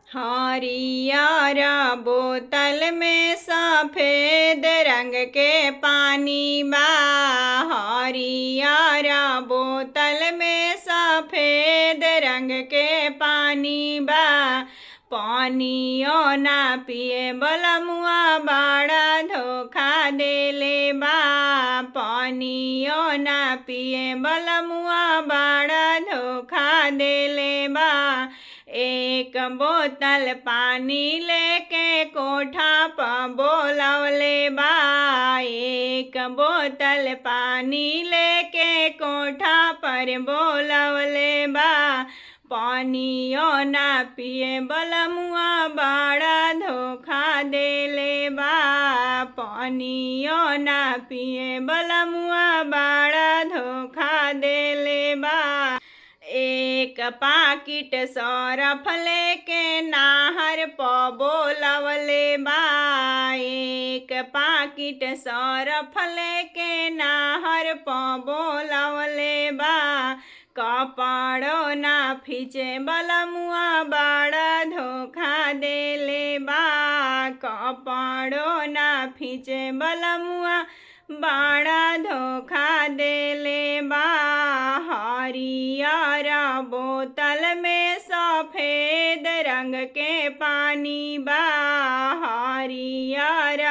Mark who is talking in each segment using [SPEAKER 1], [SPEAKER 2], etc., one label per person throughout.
[SPEAKER 1] हरियर बोतल में सफेद रंग के पानी बा। हरियर बोतल में सफेद रंग के पानी बा। पानियो ना पिए बलमुआ बड़ा धोखा देले बा। पानियो ना पिए बलमुआ बड़ा धोखा देले बा। एक बोतल पानी लेके कोठा पर बोलवले बा। एक बोतल पानी लेके कोठा पर बोलवले बा। पानियो ना पिए बलमुआ बड़ा धोखा देले बा। पानियो ना पिए बलमुआ बड़ा धोखा देले बा। एक पाकिट सरफ लेके नाहर प बोलवले बा। एक पाकिट सरफ लेके नाहर प बोलवले बा। कपड़ो ना फीचे बलमुआ बड़ा धोखा देले बा। कपड़ो ना फीचे बलमुआ बड़ा धोखा देले बा। हरियर बोतल में सफेद रंग के पानी बा। हरियर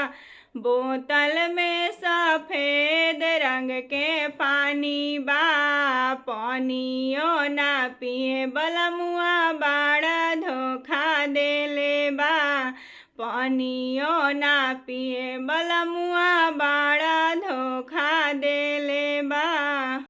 [SPEAKER 1] बोतल में सफेद रंग के पानी बा। पानियो ना पिए बलमुआ बड़ा धोखा देले बा। पानियो ना पिए बलमुआ बड़ा धोखा देले बा।